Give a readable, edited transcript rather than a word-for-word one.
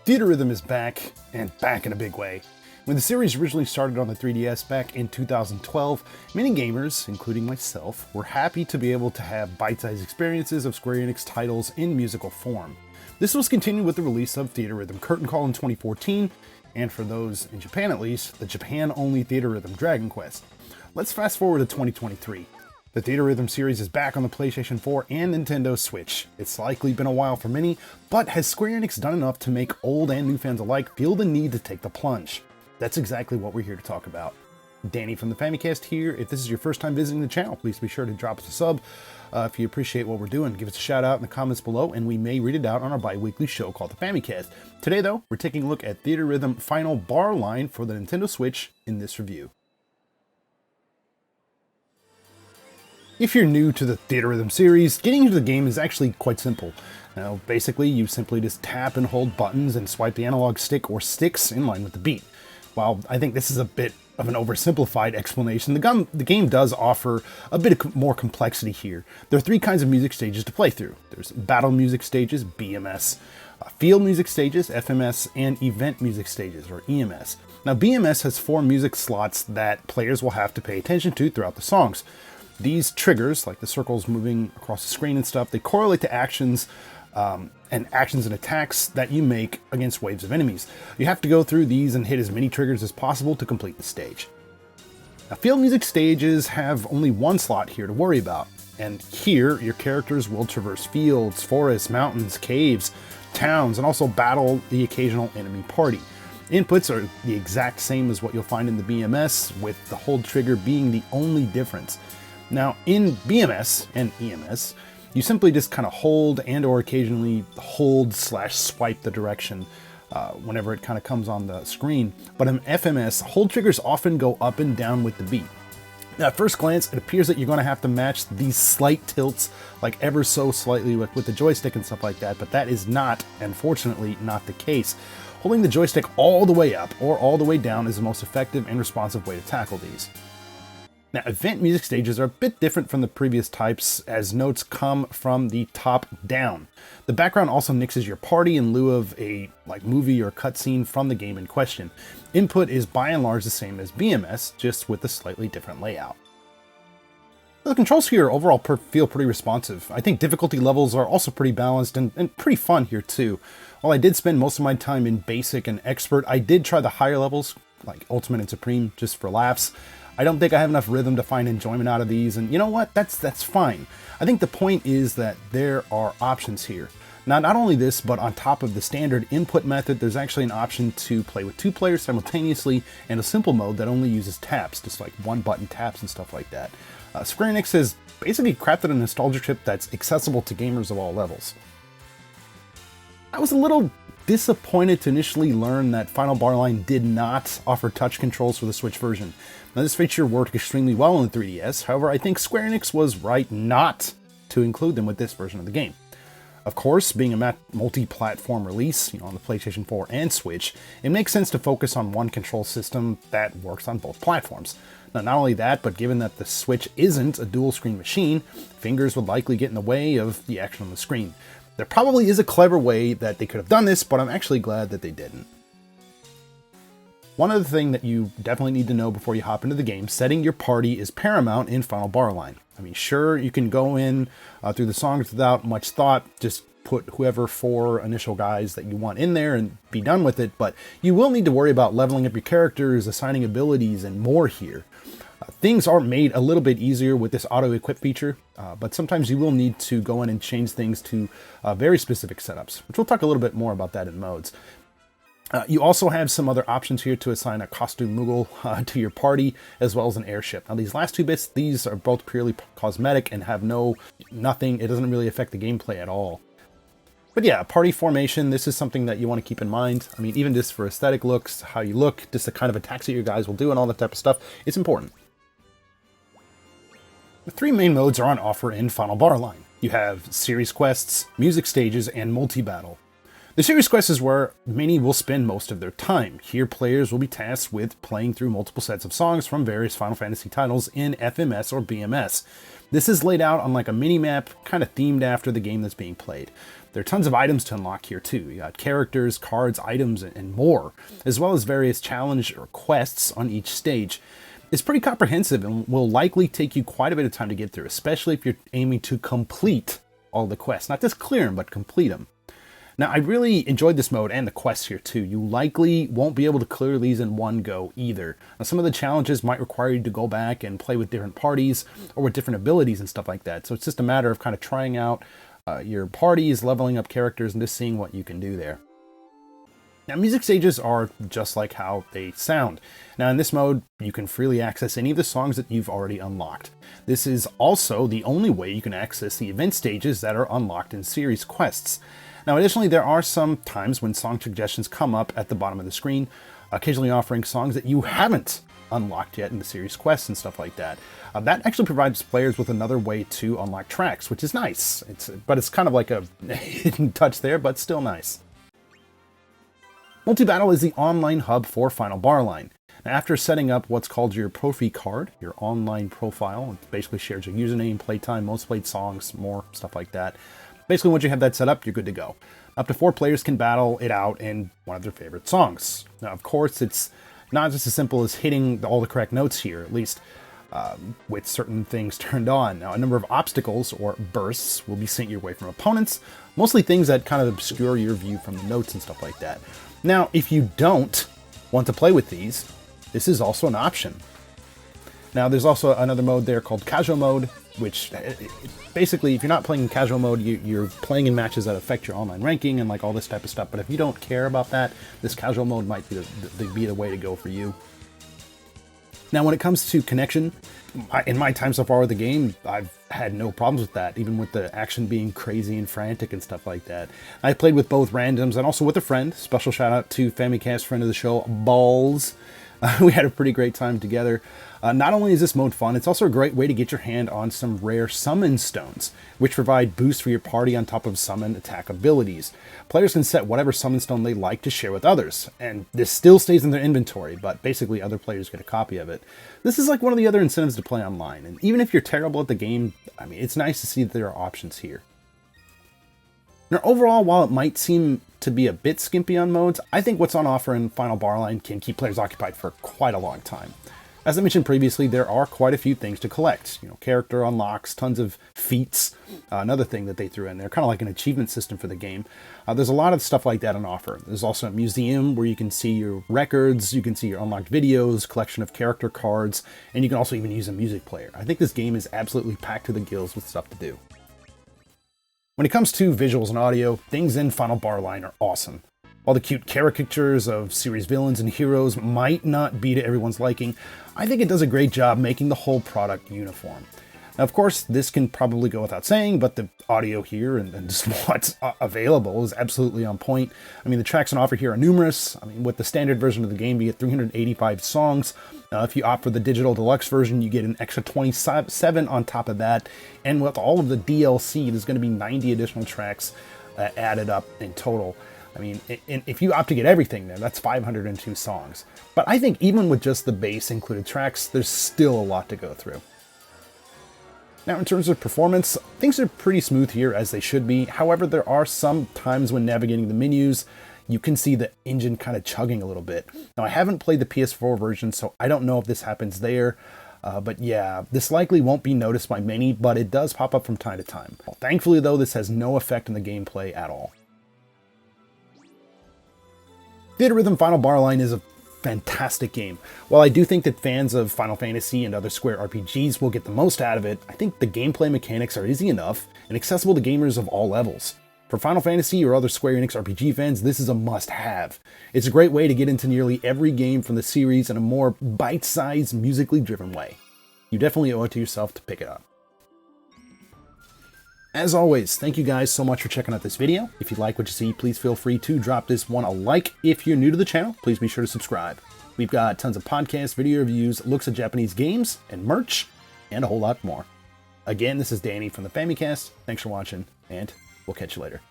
Theatrhythm is back, and back in a big way. When the series originally started on the 3DS back in 2012, many gamers, including myself, were happy to be able to have bite-sized experiences of Square Enix titles in musical form. This was continued with the release of Theatrhythm Curtain Call in 2014, and for those in Japan at least, the Japan-only Theatrhythm Dragon Quest. Let's fast forward to 2023. The Theatrhythm series is back on the PlayStation 4 and Nintendo Switch. It's likely been a while for many, but has Square Enix done enough to make old and new fans alike feel the need to take the plunge? That's exactly what we're here to talk about. Danny from the Famicast here. If this is your first time visiting the channel, please be sure to drop us a sub. If you appreciate what we're doing, give us a shout out in the comments below, and we may read it out on our bi-weekly show called the Famicast. Today though, we're taking a look at Theatrhythm Final Bar Line for the Nintendo Switch in this review. If you're new to the Theatrhythm series, getting into the game is actually quite simple. Now, basically, you simply just tap and hold buttons and swipe the analog stick or sticks in line with the beat. While I think this is a bit of an oversimplified explanation, the game does offer a bit more complexity here. There are three kinds of music stages to play through. There's battle music stages, BMS, field music stages, FMS, and event music stages, or EMS. Now, BMS has 4 music slots that players will have to pay attention to throughout the songs. These triggers, like the circles moving across the screen and stuff, they correlate to actions and attacks that you make against waves of enemies. You have to go through these and hit as many triggers as possible to complete the stage. Now, field music stages have only one slot here to worry about, and here your characters will traverse fields, forests, mountains, caves, towns, and also battle the occasional enemy party. Inputs are the exact same as what you'll find in the BMS, with the hold trigger being the only difference. Now, in BMS and EMS, you simply just kind of hold and or occasionally hold/swipe the direction whenever it kind of comes on the screen. But in FMS, hold triggers often go up and down with the beat. Now, at first glance, it appears that you're going to have to match these slight tilts, like ever so slightly with the joystick and stuff like that, but that is not, unfortunately, not the case. Holding the joystick all the way up or all the way down is the most effective and responsive way to tackle these. Now, event music stages are a bit different from the previous types, as notes come from the top down. The background also mixes your party in lieu of a movie or cutscene from the game in question. Input is by and large the same as BMS, just with a slightly different layout. The controls here overall feel pretty responsive. I think difficulty levels are also pretty balanced and pretty fun here too. While I did spend most of my time in basic and expert, I did try the higher levels, like Ultimate and Supreme, just for laughs. I don't think I have enough rhythm to find enjoyment out of these, and you know what? That's fine. I think the point is that there are options here. Now, not only this, but on top of the standard input method, there's actually an option to play with 2 players simultaneously, and a simple mode that only uses taps, just like one button taps and stuff like that. Square Enix has basically crafted a nostalgia trip that's accessible to gamers of all levels. I was a little disappointed to initially learn that Final Bar Line did not offer touch controls for the Switch version. Now, this feature worked extremely well on the 3DS, however, I think Square Enix was right not to include them with this version of the game. Of course, being a multi-platform release, on the PlayStation 4 and Switch, it makes sense to focus on one control system that works on both platforms. Now, not only that, but given that the Switch isn't a dual-screen machine, fingers would likely get in the way of the action on the screen. There probably is a clever way that they could have done this, but I'm actually glad that they didn't. One other thing that you definitely need to know before you hop into the game, setting your party is paramount in Final Bar Line. I mean, sure, you can go in through the songs without much thought, just put whoever 4 initial guys that you want in there and be done with it, but you will need to worry about leveling up your characters, assigning abilities, and more here. Things are made a little bit easier with this auto-equip feature, but sometimes you will need to go in and change things to very specific setups, which we'll talk a little bit more about that in modes. You also have some other options here to assign a costume Moogle to your party, as well as an airship. Now, these last 2 bits, these are both purely cosmetic and have nothing, it doesn't really affect the gameplay at all. But yeah, party formation, this is something that you want to keep in mind. I mean, even just for aesthetic looks, how you look, just the kind of attacks that your guys will do and all that type of stuff, it's important. The 3 main modes are on offer in Final Bar Line. You have series quests, music stages, and multi-battle. The series quest is where many will spend most of their time. Here, players will be tasked with playing through multiple sets of songs from various Final Fantasy titles in FMS or BMS. This is laid out on like a mini-map, kind of themed after the game that's being played. There are tons of items to unlock here too. You got characters, cards, items, and more, as well as various challenge or quests on each stage. It's pretty comprehensive and will likely take you quite a bit of time to get through, especially if you're aiming to complete all the quests. Not just clear them, but complete them. Now, I really enjoyed this mode and the quests here too. You likely won't be able to clear these in one go either. Now, some of the challenges might require you to go back and play with different parties or with different abilities and stuff like that. So it's just a matter of kind of trying out your parties, leveling up characters, and just seeing what you can do there. Now, music stages are just like how they sound. Now, in this mode, you can freely access any of the songs that you've already unlocked. This is also the only way you can access the event stages that are unlocked in series quests. Now, additionally, there are some times when song suggestions come up at the bottom of the screen, occasionally offering songs that you haven't unlocked yet in the series quests and stuff like that. That actually provides players with another way to unlock tracks, which is nice. But it's kind of like a hidden touch there, but still nice. Multi-Battle is the online hub for Final Barline. Now, after setting up what's called your Profi card, your online profile, it basically shares your username, playtime, most played songs, more stuff like that. Basically, once you have that set up, you're good to go. Up to 4 players can battle it out in one of their favorite songs. Now, of course, it's not just as simple as hitting all the correct notes here, at least with certain things turned on. Now, a number of obstacles or bursts will be sent your way from opponents, mostly things that kind of obscure your view from the notes and stuff like that. Now, if you don't want to play with these, this is also an option. Now, there's also another mode there called Casual Mode, which basically, if you're not playing in Casual Mode, you're playing in matches that affect your online ranking and like all this type of stuff. But if you don't care about that, this Casual Mode might be the way to go for you. Now, when it comes to connection, in my time so far with the game, I've had no problems with that, even with the action being crazy and frantic and stuff like that. I played with both randoms and also with a friend. Special shout out to Famicast, friend of the show, Balls. We had a pretty great time together. Not only is this mode fun, it's also a great way to get your hand on some rare summon stones, which provide boosts for your party on top of summon attack abilities. Players can set whatever summon stone they like to share with others, and this still stays in their inventory, but basically other players get a copy of it. This is like one of the other incentives to play online, and even if you're terrible at the game, I mean, it's nice to see that there are options here. Now, overall, while it might seem to be a bit skimpy on modes, I think what's on offer in Final Barline can keep players occupied for quite a long time. As I mentioned previously, there are quite a few things to collect. You know, character unlocks, tons of feats, another thing that they threw in there, kind of like an achievement system for the game. There's a lot of stuff like that on offer. There's also a museum where you can see your records, you can see your unlocked videos, collection of character cards, and you can also even use a music player. I think this game is absolutely packed to the gills with stuff to do. When it comes to visuals and audio, things in Final Barline are awesome. While the cute caricatures of series villains and heroes might not be to everyone's liking, I think it does a great job making the whole product uniform. Now, of course, this can probably go without saying, but the audio here and just what's available is absolutely on point. I mean, the tracks on offer here are numerous. I mean, with the standard version of the game, you get 385 songs. If you opt for the digital deluxe version, you get an extra 27 on top of that. And with all of the DLC, there's going to be 90 additional tracks added up in total. I mean, if you opt to get everything there, that's 502 songs. But I think even with just the base included tracks, there's still a lot to go through. Now, in terms of performance, things are pretty smooth here, as they should be. However, there are some times when navigating the menus, you can see the engine kind of chugging a little bit. Now, I haven't played the PS4 version, so I don't know if this happens there. But yeah, this likely won't be noticed by many, but it does pop up from time to time. Thankfully, though, this has no effect on the gameplay at all. Theatrhythm Final Barline is a fantastic game. While I do think that fans of Final Fantasy and other Square RPGs will get the most out of it, I think the gameplay mechanics are easy enough and accessible to gamers of all levels. For Final Fantasy or other Square Enix RPG fans, this is a must-have. It's a great way to get into nearly every game from the series in a more bite-sized, musically driven way. You definitely owe it to yourself to pick it up. As always, thank you guys so much for checking out this video. If you like what you see, please feel free to drop this one a like. If you're new to the channel, please be sure to subscribe. We've got tons of podcasts, video reviews, looks at Japanese games, and merch, and a whole lot more. Again, this is Danny from the Famicast. Thanks for watching, and we'll catch you later.